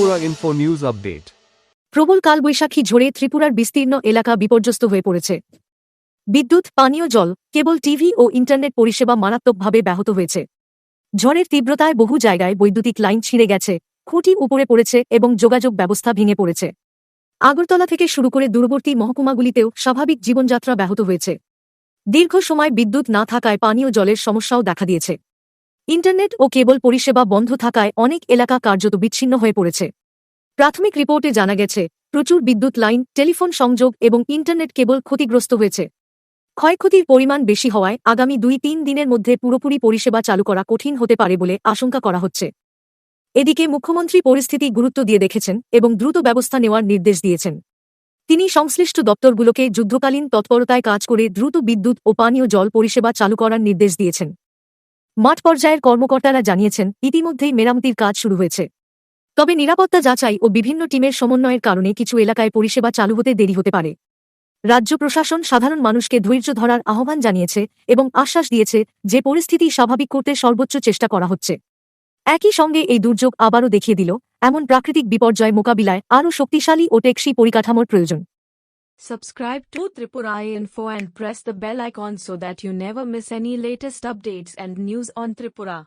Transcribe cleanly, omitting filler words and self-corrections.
Tripura Info News Update. প্রবল কালবৈশাখী ঝড়ে ত্রিপুরার বিস্তীর্ণ এলাকা বিপর্যস্ত হয়ে পড়েছে। বিদ্যুৎ, পানীয় জল, কেবল টিভি ও ইন্টারনেট পরিষেবা মারাত্মকভাবে ব্যাহত হয়েছে। ঝড়ের তীব্রতায় বহু জায়গায় বৈদ্যুতিক লাইন ছিঁড়ে গেছে, খুঁটি উপড়ে পড়েছে এবং যোগাযোগ ব্যবস্থা ভেঙে পড়েছে। আগরতলা থেকে শুরু করে দূরবর্তী মহকুমাগুলিতেও স্বাভাবিক জীবনযাত্রা ব্যাহত হয়েছে। দীর্ঘ সময় বিদ্যুৎ না থাকায় পানীয় জলের সমস্যাও দেখা দিয়েছে। ইন্টারনেট ও কেবল পরিষেবা বন্ধ থাকায় অনেক এলাকা কার্যত বিচ্ছিন্ন হয়ে পড়েছে। প্রাথমিক রিপোর্টে জানা গেছে, প্রচুর বিদ্যুৎ লাইন, টেলিফোন সংযোগ এবং ইন্টারনেট কেবল ক্ষতিগ্রস্ত হয়েছে। ক্ষয়ক্ষতির পরিমাণ বেশি হওয়ায় আগামী ২-৩ দিনের মধ্যে পুরোপুরি পরিষেবা চালু করা কঠিন হতে পারে বলে আশঙ্কা করা হচ্ছে। এদিকে মুখ্যমন্ত্রী পরিস্থিতি গুরুত্ব দিয়ে দেখেছেন এবং দ্রুত ব্যবস্থা নেওয়ার নির্দেশ দিয়েছেন। তিনি সংশ্লিষ্ট দপ্তরগুলোকে যুদ্ধকালীন তৎপরতায় কাজ করে দ্রুত বিদ্যুৎ ও পানীয় জল পরিষেবা চালু করার নির্দেশ দিয়েছেন। মাঠ পর্যায়ের কর্মকর্তারা জানিয়েছেন, ইতিমধ্যেই মেরামতির কাজ শুরু হয়েছে। তবে নিরাপত্তা যাচাই ও বিভিন্ন টিমের সমন্বয়ের কারণে কিছু এলাকায় পরিষেবা চালু হতে দেরি হতে পারে। রাজ্য প্রশাসন সাধারণ মানুষকে ধৈর্য ধরার আহ্বান জানিয়েছে এবং আশ্বাস দিয়েছে যে পরিস্থিতি স্বাভাবিক করতে সর্বোচ্চ চেষ্টা করা হচ্ছে। একই সঙ্গে এই দুর্যোগ আবারও দেখিয়ে দিল, এমন প্রাকৃতিক বিপর্যয় মোকাবিলায় আরও শক্তিশালী ও টেকসই পরিকাঠামোর প্রয়োজন। Subscribe to Tripura Info and press the bell icon so that you never miss any latest updates and news on Tripura.